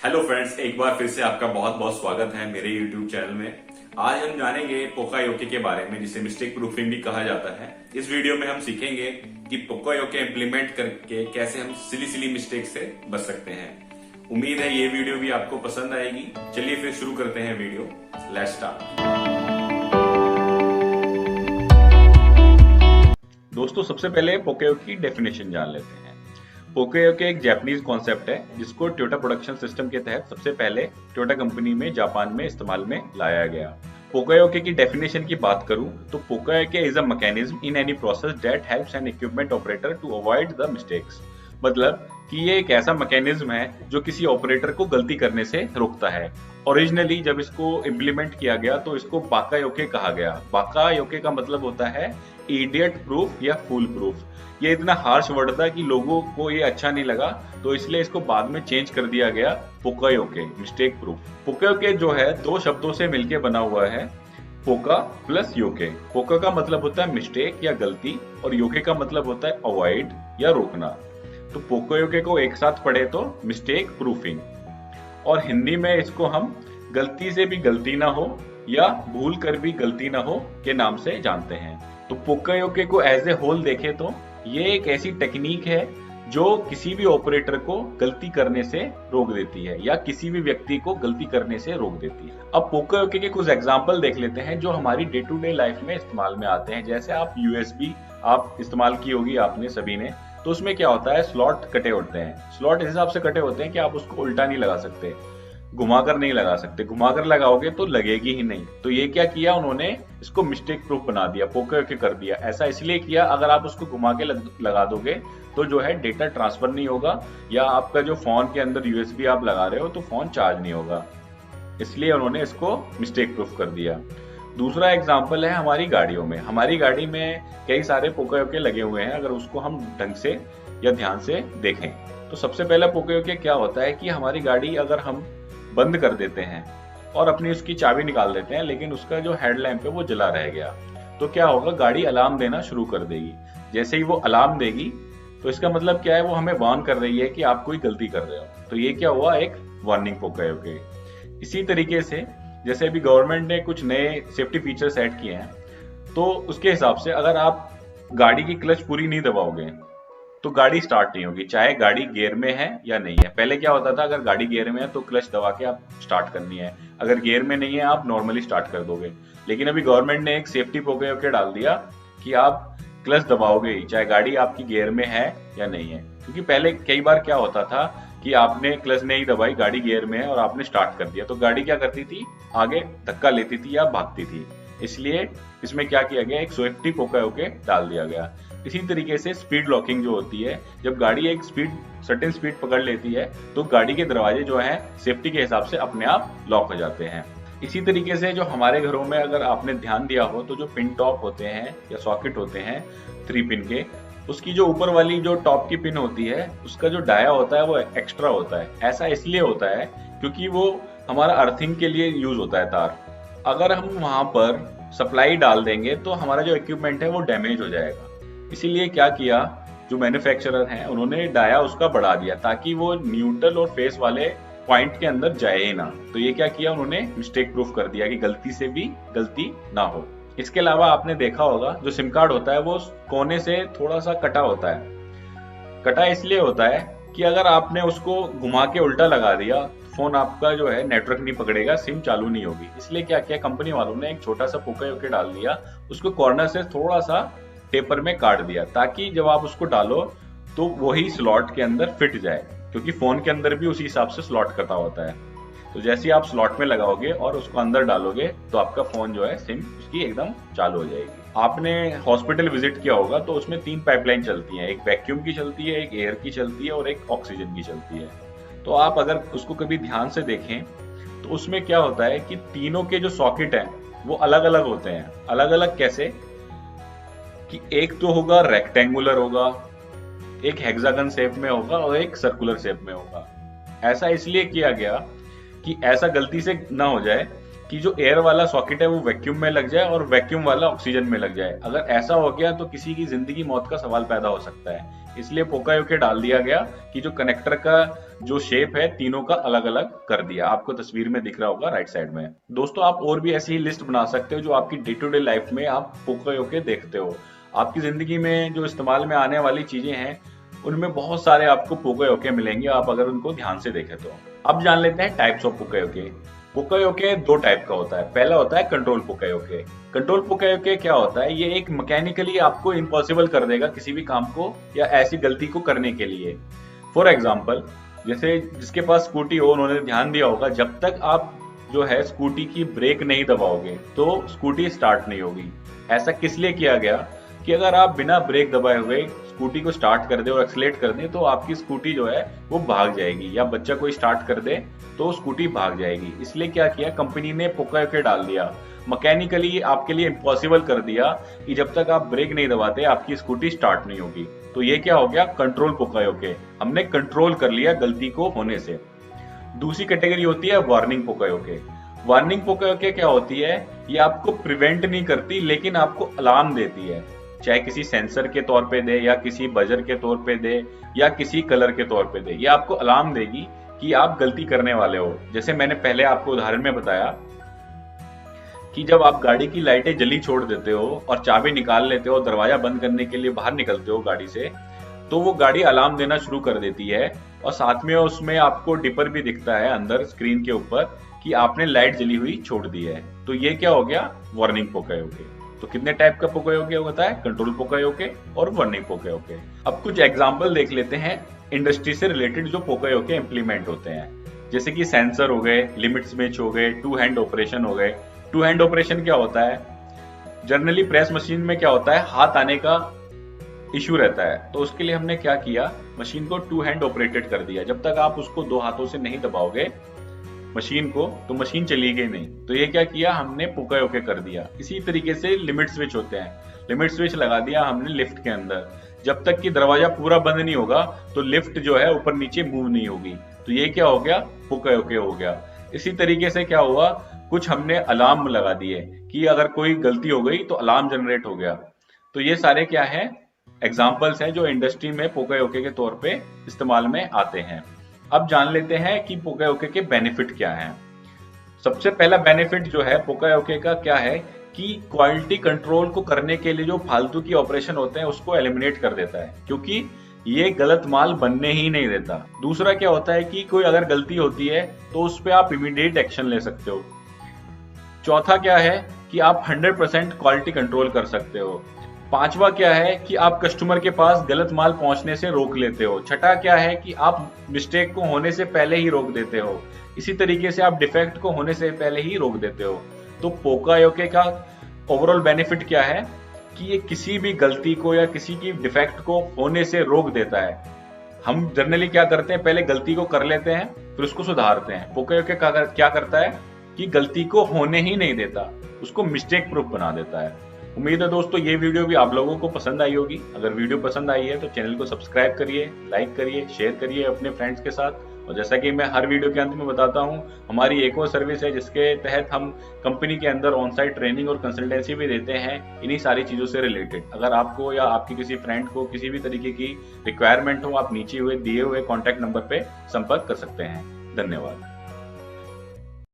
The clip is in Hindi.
हेलो फ्रेंड्स, एक बार फिर से आपका बहुत बहुत स्वागत है मेरे YouTube चैनल में। आज हम जानेंगे पोकायोके के बारे में, जिसे मिस्टेक प्रूफिंग भी कहा जाता है। इस वीडियो में हम सीखेंगे कि पोकायोके इम्प्लीमेंट करके कैसे हम सिली मिस्टेक से बच सकते हैं। उम्मीद है ये वीडियो भी आपको पसंद आएगी। चलिए फिर शुरू करते हैं वीडियो। Let's start. दोस्तों, सबसे पहले पोकायोके की डेफिनेशन जान लेते हैं। पोकायोके एक जापानीज कॉन्सेप्ट है जिसको टोयोटा प्रोडक्शन सिस्टम के तहत सबसे पहले टोयोटा कंपनी में जापान में इस्तेमाल में लाया गया। पोकायोके की डेफिनेशन की बात करूं तो poka yoke is a mechanism in any process that helps an equipment operator to avoid the mistakes. मतलब कि ये एक ऐसा मैकेनिज्म है जो किसी ऑपरेटर को गलती करने से रोकता है। ओरिजिनली जब इसको इम्प्लीमेंट किया गया तो इसको बाकायोके कहा गया। बाकायोके का मतलब होता है इडियट प्रूफ या फूल प्रूफ। ये इतना हार्श वर्ड था कि लोगों को ये अच्छा नहीं लगा, तो इसलिए इसको बाद में चेंज कर दिया गया पोकायोके, मिस्टेक प्रूफ। पोकायोके जो है दो शब्दों से मिलकर बना हुआ है, पोका प्लस योके। पोका का मतलब होता है मिस्टेक या गलती और योके का मतलब होता है अवॉइड या रोकना। तो पोकायोके को एक साथ पढ़े तो मिस्टेक प्रूफिंग, और हिंदी में इसको हम गलती से भी गलती ना हो या भूल कर भी गलती ना हो के नाम से जानते हैं। तो पोकायोके को एज ए होल देखें तो ये एक ऐसी टेक्निक है जो किसी भी ऑपरेटर को गलती करने से रोक देती है या किसी भी व्यक्ति को गलती करने से रोक देती है। अब पोकायोके के कुछ एग्जांपल देख लेते हैं जो हमारी डे टू डे लाइफ में इस्तेमाल में आते हैं। जैसे आप यूएसबी आप इस्तेमाल की होगी आपने सभी ने, तो उसमें क्या होता है, स्लॉट कटे होते हैं। स्लॉट इस हिसाब से कटे होते हैं कि आप उसको उल्टा नहीं लगा सकते, घुमाकर नहीं लगा सकते। घुमाकर लगाओगे तो लगेगी ही नहीं। तो ये क्या किया उन्होंने, इसको मिस्टेक प्रूफ बना दिया, पोकायोके कर दिया। ऐसा इसलिए किया, अगर आप उसको घुमा के लगा दोगे तो जो है डेटा ट्रांसफर नहीं होगा, या आपका जो फोन के अंदर यूएसबी आप लगा रहे हो तो फोन चार्ज नहीं होगा। इसलिए उन्होंने इसको मिस्टेक प्रूफ कर दिया। दूसरा एग्जाम्पल है हमारी गाड़ियों में। हमारी गाड़ी में कई सारे पोकायोके लगे हुए हैं। अगर उसको हम ढंग से या ध्यान से देखें तो सबसे पहला पोकायोके क्या होता है कि हमारी गाड़ी अगर हम बंद कर देते हैं और अपनी उसकी चाबी निकाल देते हैं, लेकिन उसका जो हेडलैम्प है वो जला रह गया, तो क्या होगा, गाड़ी अलार्म देना शुरू कर देगी। जैसे ही वो अलार्म देगी तो इसका मतलब क्या है, वो हमें वार्न कर रही है कि आप कोई गलती कर रहे हो। तो ये क्या हुआ, एक वार्निंग पोकायोके। इसी तरीके से जैसे अभी गवर्नमेंट ने कुछ नए सेफ्टी फीचर्स ऐड किए हैं, तो उसके हिसाब से अगर आप गाड़ी की क्लच पूरी नहीं दबाओगे तो गाड़ी स्टार्ट नहीं होगी, चाहे गाड़ी गियर में है या नहीं है। पहले क्या होता था, अगर गाड़ी गियर में है तो क्लच दबा के आप स्टार्ट करनी है, अगर गियर में नहीं है आप नॉर्मली स्टार्ट कर दोगे। लेकिन अभी गवर्नमेंट ने एक सेफ्टी पोकायोके डाल दिया कि आप क्लच दबाओगे ही, चाहे गाड़ी आपकी गियर में है या नहीं है। क्योंकि पहले कई बार क्या होता था कि आपने क्लच नहीं दबाई, गाड़ी गियर में है और आपने स्टार्ट कर दिया, तो गाड़ी क्या करती थी, आगे धक्का लेती थी या भागती थी। इसलिए इसमें क्या किया गया, एक सेफ्टी पोकायोके डाल दिया गया। इसी तरीके से स्पीड लॉकिंग जो होती है, जब गाड़ी एक सर्टेन स्पीड पकड़ लेती है तो गाड़ी के दरवाजे जो हैं सेफ्टी के हिसाब से अपने आप लॉक हो जाते हैं। इसी तरीके से जो हमारे घरों में अगर आपने ध्यान दिया हो तो जो पिन टॉप होते हैं या सॉकेट होते हैं 3 पिन के, उसकी जो ऊपर वाली जो टॉप की पिन होती है उसका जो डाया होता है वो एक्स्ट्रा होता है। ऐसा इसलिए होता है क्योंकि वो हमारा अर्थिंग के लिए यूज होता है तार। अगर हम वहां पर सप्लाई डाल देंगे तो हमारा जो इक्विपमेंट है वो डैमेज हो जाएगा। इसीलिए क्या किया, जो मैन्युफैक्चरर हैं उन्होंने डाया उसका बढ़ा दिया ताकि वो न्यूट्रल और फेस वाले पॉइंट के अंदर जाए ही ना। तो ये क्या किया उन्होंने, मिस्टेक प्रूफ कर दिया कि गलती से भी गलती ना हो। इसके अलावा आपने देखा होगा जो सिम कार्ड होता है वो कोने से थोड़ा सा कटा होता है। कटा इसलिए होता है कि अगर आपने उसको घुमा के उल्टा लगा दिया, फोन आपका जो है नेटवर्क नहीं पकड़ेगा, सिम चालू नहीं होगी। इसलिए क्या किया कंपनी वालों ने, एक छोटा सा पोकायोके डाल दिया, उसको कॉर्नर से थोड़ा सा पेपर में काट दिया ताकि जब आप उसको डालो तो वही स्लॉट के अंदर फिट जाए, क्योंकि फोन के अंदर भी उसी हिसाब से स्लॉट कटा होता है। तो जैसे ही आप स्लॉट में लगाओगे और उसको अंदर डालोगे तो आपका फोन जो है सिम उसकी एकदम चालू हो जाएगी। आपने हॉस्पिटल विजिट किया होगा तो उसमें 3 पाइपलाइन चलती हैं, एक वैक्यूम की चलती है, एक एयर की चलती है और एक ऑक्सीजन की चलती है। तो आप अगर उसको कभी ध्यान से देखें तो उसमें क्या होता है कि तीनों के जो सॉकेट हैं वो अलग अलग होते हैं। अलग अलग कैसे, कि एक तो होगा रेक्टेंगुलर होगा, एक हेक्सागन शेप में होगा और एक सर्कुलर शेप में होगा। ऐसा इसलिए किया गया कि ऐसा गलती से ना हो जाए कि जो एयर वाला सॉकेट है वो वैक्यूम में लग जाए और वैक्यूम वाला ऑक्सीजन में लग जाए। अगर ऐसा हो गया तो किसी की जिंदगी मौत का सवाल पैदा हो सकता है। इसलिए पोकायोके डाल दिया गया कि जो कनेक्टर का जो शेप है तीनों का अलग अलग कर दिया। आपको तस्वीर में दिख रहा होगा राइट साइड में। दोस्तों आप और भी ऐसी ही लिस्ट बना सकते हो जो आपकी डे टू डे लाइफ में आप पोकायोके देखते हो। आपकी जिंदगी में जो इस्तेमाल में आने वाली चीजें हैं उनमें बहुत सारे आपको पोकायोके मिलेंगे, आप अगर उनको ध्यान से देखें तो। अब जान लेते हैं टाइप्स ऑफ पोकायोके। पोकायोके दो टाइप का होता है। पहला होता है कंट्रोल पोकायोके। कंट्रोल पोकायोके क्या होता है? ये एक मैकेनिकली आपको इम्पॉसिबल कर देगा किसी भी काम को या ऐसी गलती को करने के लिए। फॉर एग्जाम्पल, जैसे जिसके पास स्कूटी हो उन्होंने ध्यान दिया होगा, जब तक आप जो है स्कूटी की ब्रेक नहीं दबाओगे तो स्कूटी स्टार्ट नहीं होगी। ऐसा किस लिए किया गया कि अगर आप बिना ब्रेक दबाए हुए स्कूटी को स्टार्ट कर दे और एक्सीलेट कर दे तो आपकी स्कूटी जो है वो भाग जाएगी, या बच्चा कोई स्टार्ट कर दे तो स्कूटी भाग जाएगी। इसलिए क्या किया कंपनी ने पोकायोके डाल दिया, मैकेनिकली आपके लिए इम्पॉसिबल कर दिया कि जब तक आप ब्रेक नहीं दबाते आपकी स्कूटी स्टार्ट नहीं होगी। तो ये क्या हो गया? कंट्रोल पोकायोके। हमने कंट्रोल कर लिया गलती को होने से। दूसरी कैटेगरी होती है वार्निंग पोकायोके। वार्निंग पोकायोके क्या होती है? ये आपको प्रिवेंट नहीं करती लेकिन आपको अलार्म देती है, चाहे किसी सेंसर के तौर पे दे या किसी बजर के तौर पे दे या किसी कलर के तौर पे दे। ये आपको अलार्म देगी कि आप गलती करने वाले हो। जैसे मैंने पहले आपको उदाहरण में बताया कि जब आप गाड़ी की लाइटें जली छोड़ देते हो और चाबी निकाल लेते हो, दरवाजा बंद करने के लिए बाहर निकलते हो गाड़ी से, तो वो गाड़ी अलार्म देना शुरू कर देती है और साथ में उसमें आपको डिपर भी दिखता है अंदर स्क्रीन के ऊपर कि आपने लाइट जली हुई छोड़ दी है। तो ये क्या हो गया? वार्निंग पोकायोके। तो कितने टाइप का पोकायोके होता है? कंट्रोल पोकायोके और वार्निंग पोकायोके। अब कुछ एग्जांपल देख लेते हैं इंडस्ट्री से रिलेटेड जो पोकायोके इंप्लीमेंट होते हैं। जैसे कि सेंसर हो गए, लिमिट स्विच हो गए, टू हैंड ऑपरेशन हो गए। टू हैंड ऑपरेशन क्या होता है? जनरली प्रेस मशीन में क्या होता है, हाथ आने का इश्यू रहता है, तो उसके लिए हमने क्या किया, मशीन को टू हैंड ऑपरेटेड कर दिया। जब तक आप उसको दो हाथों से नहीं दबाओगे मशीन को तो मशीन चलेगी नहीं। तो ये क्या किया हमने, पोकायोके कर दिया। इसी तरीके से लिमिट स्विच होते हैं, लिमिट स्विच लगा दिया हमने लिफ्ट के अंदर। जब तक कि दरवाजा पूरा बंद नहीं होगा तो लिफ्ट जो है ऊपर नीचे मूव नहीं होगी। तो ये क्या हो गया? पोकायोके हो गया। इसी तरीके से क्या हुआ, कुछ हमने अलार्म लगा दिए कि अगर कोई गलती हो गई तो अलार्म जनरेट हो गया। तो ये सारे क्या है, एग्जाम्पल्स हैं जो इंडस्ट्री में पोकायोके के तौर पे इस्तेमाल में आते हैं। अब जान लेते हैं कि पोकायोके के बेनिफिट क्या हैं। सबसे पहला बेनिफिट जो है पोकायोके का क्या है कि क्वालिटी कंट्रोल को करने के लिए जो फालतू की ऑपरेशन होते हैं उसको एलिमिनेट कर देता है, क्योंकि ये गलत माल बनने ही नहीं देता। दूसरा क्या होता है कि कोई अगर गलती होती है तो उस पर आप इमीडिएट एक्शन ले सकते हो। चौथा क्या है कि आप 100% क्वालिटी कंट्रोल कर सकते हो। पांचवा क्या है कि आप कस्टमर के पास गलत माल पहुंचने से रोक लेते हो। छठा क्या है कि आप मिस्टेक को होने से पहले ही रोक देते हो। इसी तरीके से आप डिफेक्ट को होने से पहले ही रोक देते हो। तो पोकायोके का ओवरऑल बेनिफिट क्या है कि ये किसी भी गलती को या किसी की डिफेक्ट को होने से रोक देता है। हम जनरली क्या करते हैं, पहले गलती को कर लेते हैं फिर उसको सुधारते हैं। पोकायोके क्या करता है कि गलती को होने ही नहीं देता, उसको मिस्टेक प्रूफ बना देता है। उम्मीद है दोस्तों ये वीडियो भी आप लोगों को पसंद आई होगी। अगर वीडियो पसंद आई है तो चैनल को सब्सक्राइब करिए, लाइक करिए, शेयर करिए अपने फ्रेंड्स के साथ। और जैसा कि मैं हर वीडियो के अंत में बताता हूं, हमारी एक और सर्विस है जिसके तहत हम कंपनी के अंदर ऑन साइट ट्रेनिंग और कंसल्टेंसी भी देते हैं इन्हीं सारी चीजों से रिलेटेड। अगर आपको या आपके किसी फ्रेंड को किसी भी तरीके की रिक्वायरमेंट हो, आप नीचे हुए दिए हुए कॉन्टैक्ट नंबर पे संपर्क कर सकते हैं। धन्यवाद।